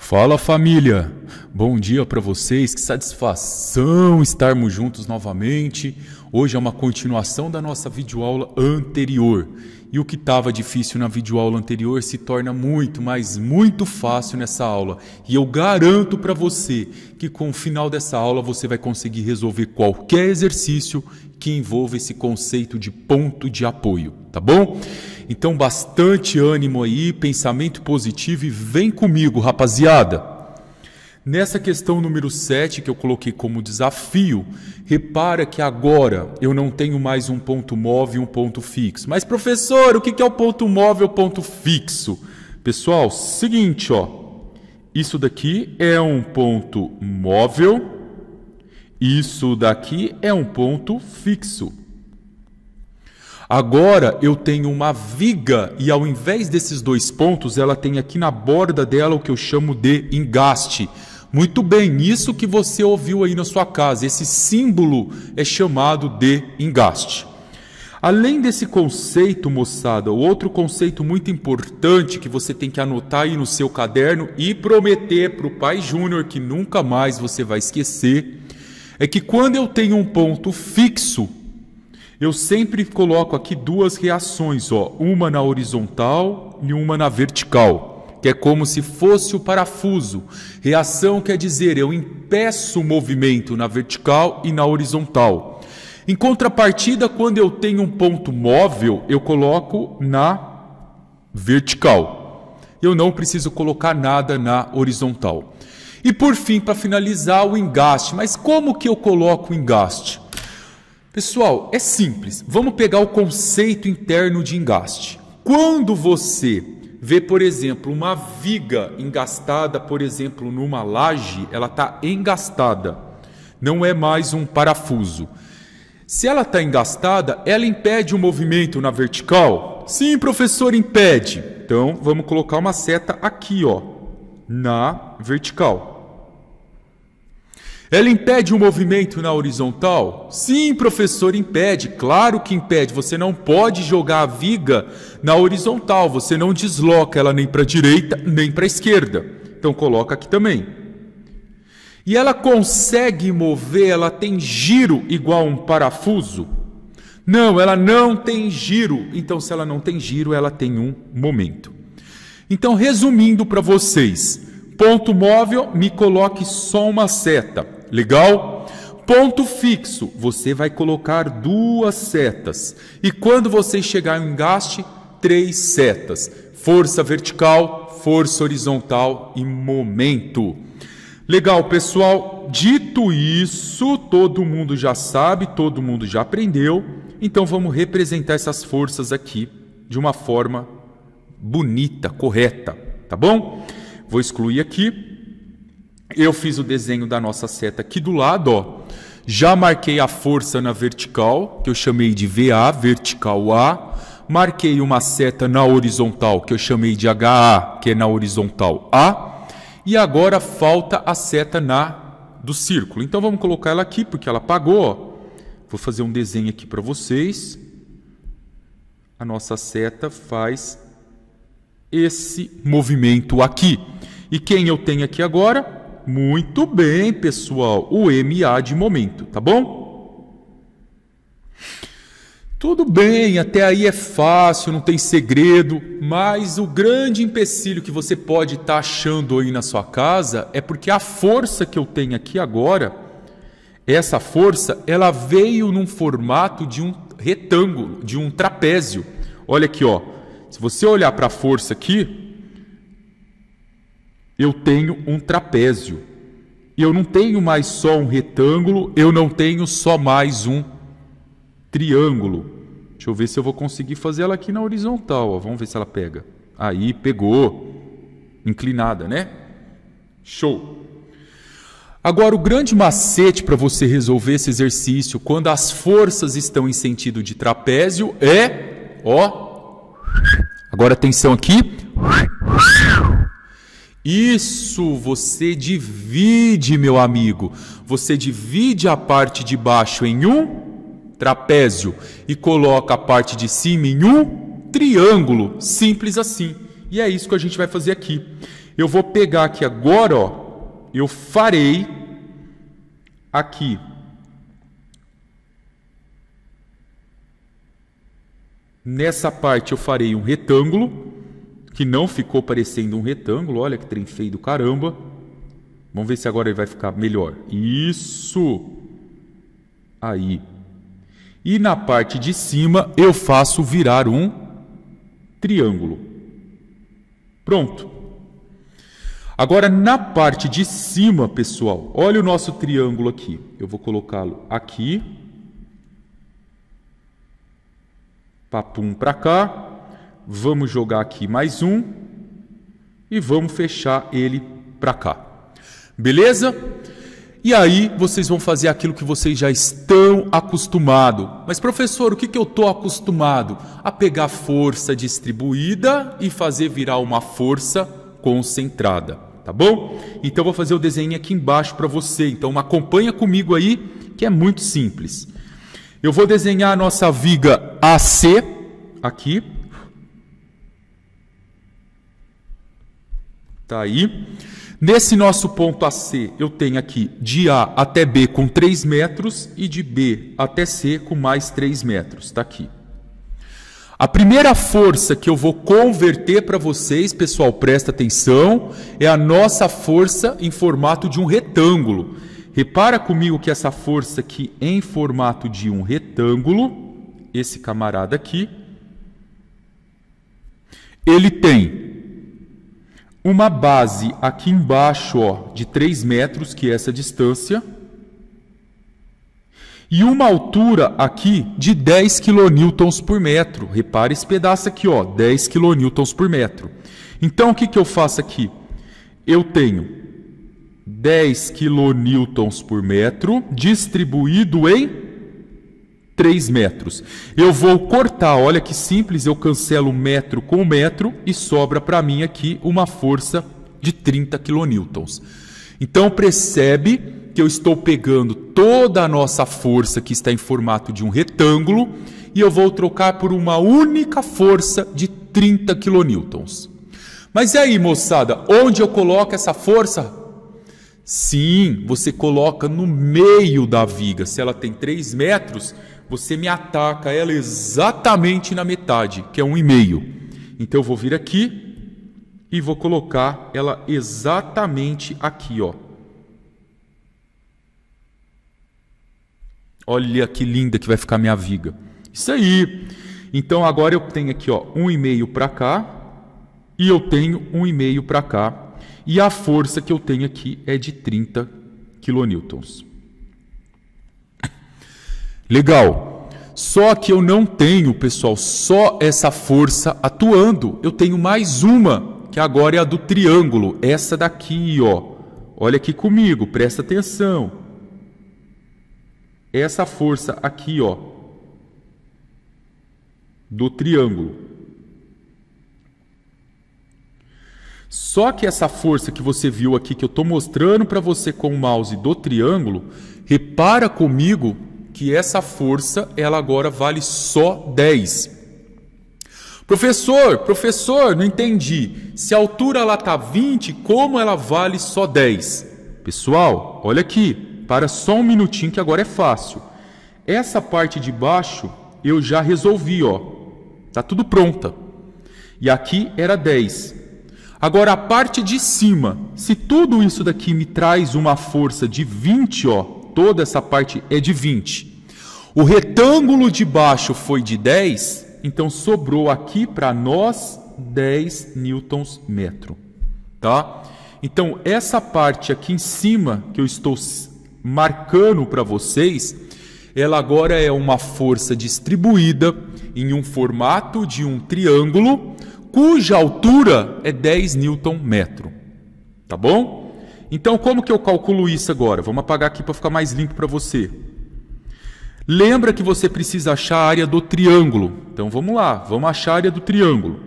Fala família, bom dia para vocês, que satisfação estarmos juntos novamente. Hoje é uma continuação da nossa videoaula anterior. E o que estava difícil na videoaula anterior se torna muito, mas muito fácil nessa aula. E eu garanto para você que com o final dessa aula você vai conseguir resolver qualquer exercício que envolva esse conceito de ponto de apoio, tá bom? Então bastante ânimo aí, pensamento positivo e vem comigo, rapaziada. Nessa questão número 7 que eu coloquei como desafio, repara que agora eu não tenho mais um ponto móvel e um ponto fixo. Mas professor, o que é o ponto móvel e o ponto fixo? Pessoal, seguinte, ó. Isso daqui é um ponto móvel, isso daqui é um ponto fixo. Agora eu tenho uma viga e ao invés desses dois pontos, ela tem aqui na borda dela o que eu chamo de engaste. Muito bem, isso que você ouviu aí na sua casa, esse símbolo é chamado de engaste. Além desse conceito, moçada, outro conceito muito importante que você tem que anotar aí no seu caderno e prometer para o Pai Júnior que nunca mais você vai esquecer, é que quando eu tenho um ponto fixo, eu sempre coloco aqui duas reações, ó, uma na horizontal e uma na vertical, que é como se fosse o parafuso. Reação quer dizer, eu impeço o movimento na vertical e na horizontal. Em contrapartida, quando eu tenho um ponto móvel, eu coloco na vertical. Eu não preciso colocar nada na horizontal. E por fim, para finalizar, o engaste. Mas como que eu coloco o engaste? Pessoal, é simples. Vamos pegar o conceito interno de engaste. Quando você vê, por exemplo, uma viga engastada, por exemplo, numa laje, ela está engastada. Não é mais um parafuso. Se ela está engastada, ela impede o movimento na vertical? Sim, professor, impede. Então, vamos colocar uma seta aqui, ó, na vertical. Ela impede o movimento na horizontal? Sim, professor, impede. Claro que impede. Você não pode jogar a viga na horizontal. Você não desloca ela nem para a direita, nem para a esquerda. Então, coloca aqui também. E ela consegue mover, ela tem giro igual a um parafuso? Não, ela não tem giro. Então, se ela não tem giro, ela tem um momento. Então, resumindo para vocês, ponto móvel, me coloque só uma seta. Legal? Ponto fixo, você vai colocar duas setas. E quando você chegar em engaste, 3 setas. Força vertical, força horizontal e momento. Legal, pessoal? Dito isso, todo mundo já sabe, todo mundo já aprendeu. Então vamos representar essas forças aqui de uma forma bonita, correta. Tá bom? Vou excluir aqui. Eu fiz o desenho da nossa seta aqui do lado, ó. Já marquei a força na vertical, que eu chamei de VA, vertical A. Marquei uma seta na horizontal, que eu chamei de HA, que é na horizontal A. E agora falta a seta do círculo. Então vamos colocar ela aqui, porque ela apagou, ó. Vou fazer um desenho aqui para vocês. A nossa seta faz esse movimento aqui. E quem eu tenho aqui agora? Muito bem, pessoal, o MA de momento, tá bom? Tudo bem, até aí é fácil, não tem segredo, mas o grande empecilho que você pode estar achando aí na sua casa é porque a força que eu tenho aqui agora, essa força, ela veio num formato de um retângulo, de um trapézio. Olha aqui, ó, se você olhar para a força aqui, eu tenho um trapézio. Eu não tenho mais só um retângulo, eu não tenho só mais um triângulo. Deixa eu ver se eu vou conseguir fazer ela aqui na horizontal. Ó. Vamos ver se ela pega. Aí, pegou. Inclinada, né? Show! Agora, o grande macete para você resolver esse exercício, quando as forças estão em sentido de trapézio, é... Ó, agora atenção aqui... Isso, você divide, meu amigo. Você divide a parte de baixo em um trapézio e coloca a parte de cima em um triângulo. Simples assim. E é isso que a gente vai fazer aqui. Eu vou pegar aqui agora, ó, eu farei aqui nessa parte eu farei um retângulo, que não ficou parecendo um retângulo. Olha que trem feio do caramba. Vamos ver se agora ele vai ficar melhor. Isso! Aí. E na parte de cima eu faço virar um triângulo. Pronto. Agora na parte de cima, pessoal, olha o nosso triângulo aqui. Eu vou colocá-lo aqui. Papum para cá. Vamos jogar aqui mais um. E vamos fechar ele para cá. Beleza? E aí vocês vão fazer aquilo que vocês já estão acostumados. Mas professor, o que eu estou acostumado? A pegar força distribuída e fazer virar uma força concentrada. Tá bom? Então eu vou fazer o desenho aqui embaixo para você. Então acompanha comigo aí, que é muito simples. Eu vou desenhar a nossa viga AC aqui. Tá aí. Nesse nosso ponto AC, eu tenho aqui de A até B com 3 metros e de B até C com mais 3 metros. Está aqui. A primeira força que eu vou converter para vocês, pessoal, presta atenção, é a nossa força em formato de um retângulo. Repara comigo que essa força aqui em formato de um retângulo, esse camarada aqui, ele tem uma base aqui embaixo, ó, de 3 metros, que é essa distância, e uma altura aqui de 10 kN por metro. Repare esse pedaço aqui, ó, 10 kN por metro. Então, o que eu faço aqui? Eu tenho 10 kN por metro distribuído em 3 metros. Eu vou cortar, olha que simples, eu cancelo metro com metro e sobra para mim aqui uma força de 30 kN. Então percebe que eu estou pegando toda a nossa força que está em formato de um retângulo e eu vou trocar por uma única força de 30 kN. Mas e aí, moçada, onde eu coloco essa força? Sim, você coloca no meio da viga. Se ela tem 3 metros, você me ataca ela exatamente na metade, que é 1,5. Então eu vou vir aqui e vou colocar ela exatamente aqui, ó. Olha que linda que vai ficar minha viga. Isso aí. Então agora eu tenho aqui, ó, 1,5 para cá e eu tenho 1,5 para cá. E a força que eu tenho aqui é de 30 kN. Legal. Só que eu não tenho, pessoal, só essa força atuando. Eu tenho mais uma, que agora é a do triângulo. Essa daqui, ó. Olha aqui comigo, presta atenção. Essa força aqui, ó, do triângulo. Só que essa força que você viu aqui, que eu estou mostrando para você com o mouse do triângulo, repara comigo que essa força, ela agora vale só 10. Professor, não entendi. Se a altura lá está 20, como ela vale só 10? Pessoal, olha aqui. Para só um minutinho que agora é fácil. Essa parte de baixo eu já resolvi, ó. Tá tudo pronta. E aqui era 10. Agora a parte de cima, se tudo isso daqui me traz uma força de 20, ó, toda essa parte é de 20. O retângulo de baixo foi de 10, então sobrou aqui para nós 10 Nm, tá? Então essa parte aqui em cima que eu estou marcando para vocês, ela agora é uma força distribuída em um formato de um triângulo, cuja altura é 10 Nm. Tá bom? Então, como que eu calculo isso agora? Vamos apagar aqui para ficar mais limpo para você. Lembra que você precisa achar a área do triângulo. Então, vamos lá. Vamos achar a área do triângulo.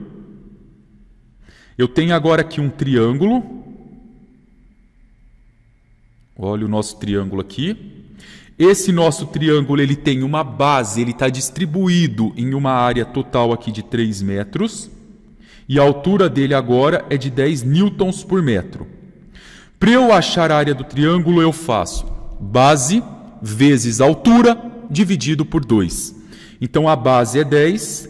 Eu tenho agora aqui um triângulo. Olha o nosso triângulo aqui. Esse nosso triângulo, ele tem uma base, ele está distribuído em uma área total aqui de 3 metros. E a altura dele agora é de 10 newtons por metro. Para eu achar a área do triângulo, eu faço base vezes altura dividido por 2. Então, a base é 10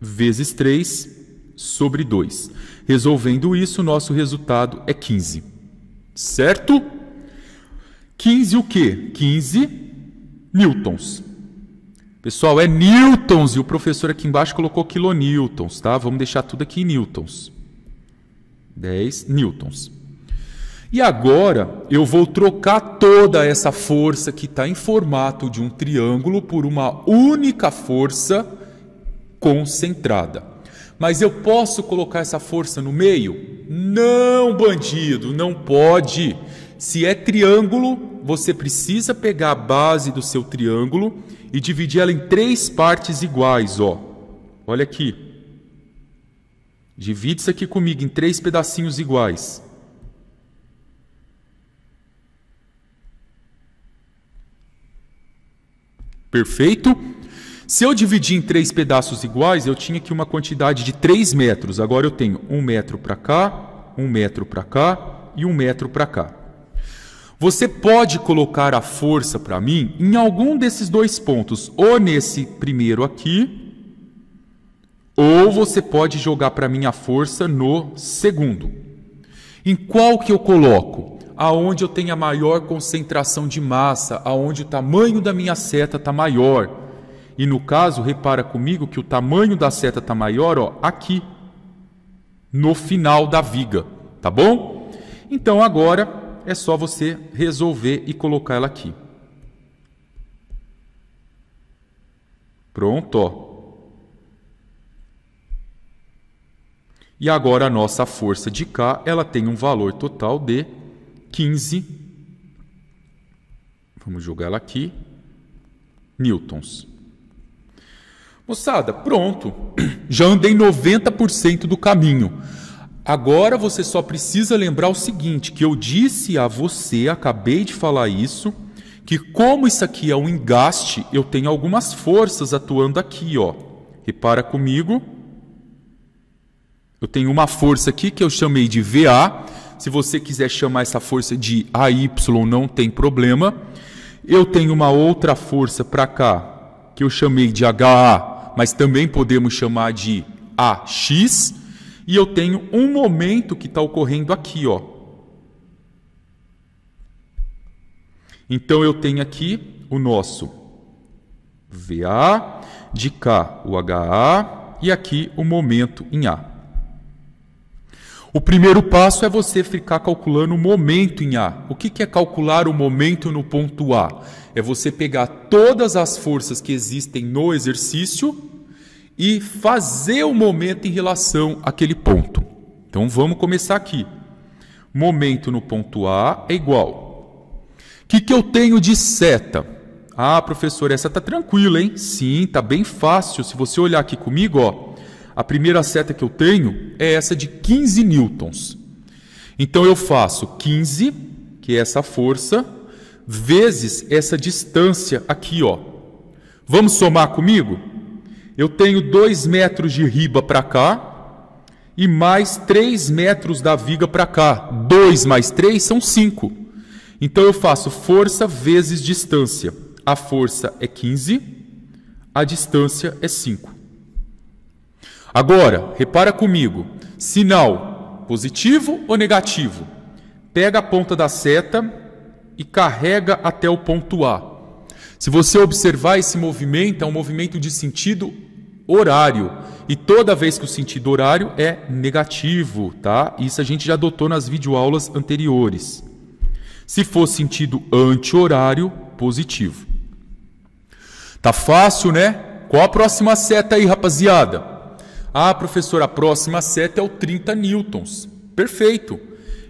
vezes 3 sobre 2. Resolvendo isso, nosso resultado é 15. Certo? 15 o quê? 15 newtons. Pessoal, é newtons e o professor aqui embaixo colocou quilonewtons, tá? Vamos deixar tudo aqui em newtons. 10 newtons. E agora eu vou trocar toda essa força que está em formato de um triângulo por uma única força concentrada. Mas eu posso colocar essa força no meio? Não, bandido, não pode. Se é triângulo, você precisa pegar a base do seu triângulo e dividir ela em 3 partes iguais, ó. Olha aqui. Divide isso aqui comigo em 3 pedacinhos iguais. Perfeito? Se eu dividir em 3 pedaços iguais, eu tinha aqui uma quantidade de 3 metros. Agora eu tenho 1 metro para cá, 1 metro para cá e 1 metro para cá. Você pode colocar a força para mim em algum desses 2 pontos, ou nesse primeiro aqui, ou você pode jogar para mim a força no segundo. Em qual que eu coloco? Aonde eu tenho a maior concentração de massa, aonde o tamanho da minha seta está maior. E no caso, repara comigo que o tamanho da seta está maior, ó, aqui, no final da viga, tá bom? Então agora é só você resolver e colocar ela aqui. Pronto, ó. E agora a nossa força de cá, ela tem um valor total de 15, vamos jogar ela aqui, newtons. Moçada, pronto. Já andei 90% do caminho. Agora você só precisa lembrar o seguinte, que eu disse a você, acabei de falar isso, que como isso aqui é um engaste, eu tenho algumas forças atuando aqui, ó. Repara comigo. Eu tenho uma força aqui que eu chamei de VA. Se você quiser chamar essa força de AY, não tem problema. Eu tenho uma outra força para cá, que eu chamei de HA, mas também podemos chamar de AX. E eu tenho um momento que está ocorrendo aqui, ó. Então eu tenho aqui o nosso VA, de cá o HA e aqui o momento em A. O primeiro passo é você ficar calculando o momento em A. O que é calcular o momento no ponto A? É você pegar todas as forças que existem no exercício e fazer o momento em relação àquele ponto. Então vamos começar aqui. Momento no ponto A é igual. O que eu tenho de seta? Ah, professor, essa está tranquila, hein? Sim, está bem fácil. Se você olhar aqui comigo, ó. A primeira seta que eu tenho é essa de 15 newtons. Então eu faço 15, que é essa força, vezes essa distância aqui, ó. Vamos somar comigo? Eu tenho 2 metros de riba para cá e mais 3 metros da viga para cá. 2 mais 3 são 5. Então eu faço força vezes distância. A força é 15, a distância é 5. Agora, repara comigo, sinal positivo ou negativo? Pega a ponta da seta e carrega até o ponto A. Se você observar esse movimento, é um movimento de sentido horário. E toda vez que o sentido horário é negativo, tá? Isso a gente já adotou nas videoaulas anteriores. Se for sentido anti-horário, positivo. Tá fácil, né? Qual a próxima seta aí, rapaziada? Ah, professor, a próxima seta é o 30 newtons. Perfeito.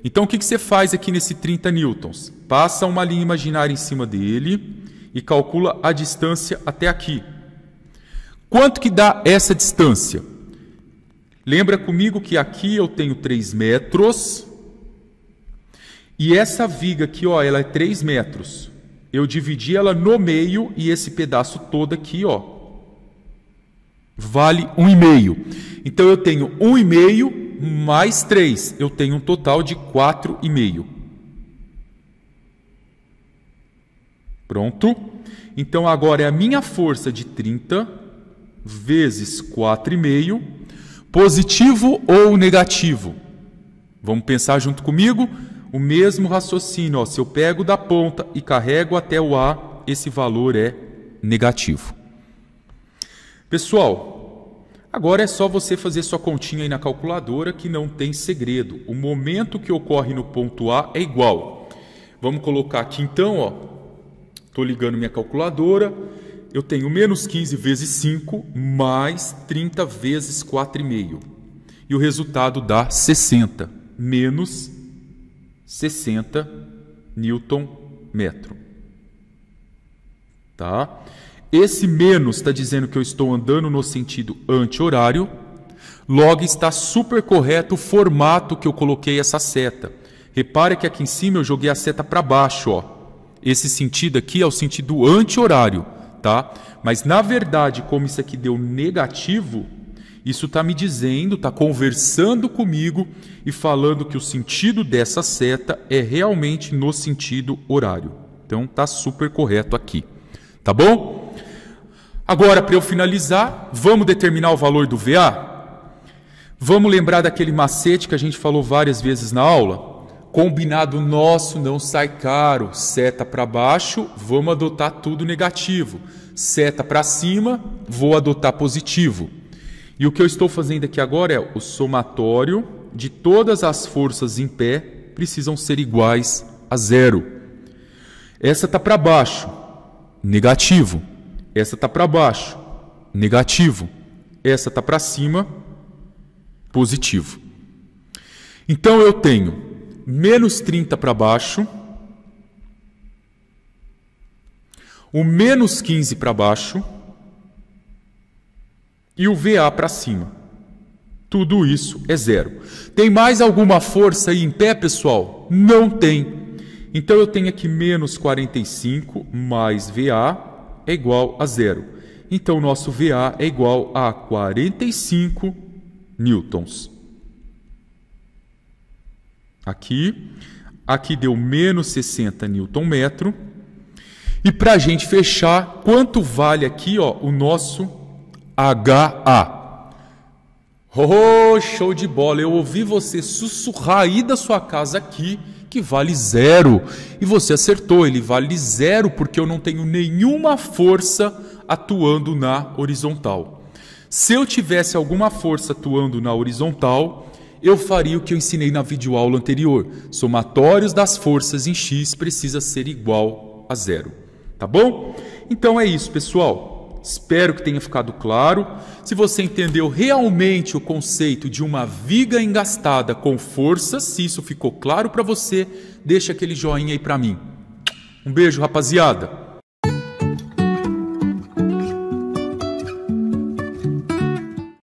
Então, o que você faz aqui nesse 30 newtons? Passa uma linha imaginária em cima dele e calcula a distância até aqui. Quanto que dá essa distância? Lembra comigo que aqui eu tenho 3 metros e essa viga aqui, ó, ela é 3 metros. Eu dividi ela no meio e esse pedaço todo aqui, ó, vale 1,5. Então eu tenho 1,5 mais 3. Eu tenho um total de 4,5. Pronto? Então agora é a minha força de 30 vezes 4,5. Positivo ou negativo? Vamos pensar junto comigo? O mesmo raciocínio. Ó, se eu pego da ponta e carrego até o A, esse valor é negativo. Pessoal, agora é só você fazer sua continha aí na calculadora que não tem segredo. O momento que ocorre no ponto A é igual. Vamos colocar aqui então, ó. Estou ligando minha calculadora. Eu tenho menos 15 vezes 5 mais 30 vezes 4,5. E o resultado dá 60. Menos 60 Newton-metro. Tá? Esse menos está dizendo que eu estou andando no sentido anti-horário. Logo está super correto o formato que eu coloquei essa seta. Repare que aqui em cima eu joguei a seta para baixo, ó. Esse sentido aqui é o sentido anti-horário, tá? Mas na verdade, como isso aqui deu negativo, isso está me dizendo, está conversando comigo e falando que o sentido dessa seta é realmente no sentido horário. Então está super correto aqui, tá bom? Agora, para eu finalizar, vamos determinar o valor do VA? Vamos lembrar daquele macete que a gente falou várias vezes na aula? Combinado nosso não sai caro. Seta para baixo, vamos adotar tudo negativo. Seta para cima, vou adotar positivo. E o que eu estou fazendo aqui agora é o somatório de todas as forças em pé precisam ser iguais a 0. Essa está para baixo, negativo. Essa está para baixo, negativo. Essa está para cima, positivo. Então eu tenho menos 30 para baixo, o menos 15 para baixo e o VA para cima. Tudo isso é 0. Tem mais alguma força aí em pé, pessoal? Não tem. Então eu tenho aqui menos 45 mais VA é igual a 0. Então o nosso VA é igual a 45 newtons. Aqui deu menos 60 Newton-metro. E para a gente fechar, quanto vale aqui ó, o nosso HA? Oh, show de bola! Eu ouvi você sussurrar aí da sua casa aqui que vale 0. E você acertou, ele vale 0 porque eu não tenho nenhuma força atuando na horizontal. Se eu tivesse alguma força atuando na horizontal, eu faria o que eu ensinei na videoaula anterior. Somatórios das forças em X precisa ser igual a 0. Tá bom? Então é isso, pessoal. Espero que tenha ficado claro. Se você entendeu realmente o conceito de uma viga engastada com força, se isso ficou claro para você, deixa aquele joinha aí para mim. Um beijo, rapaziada.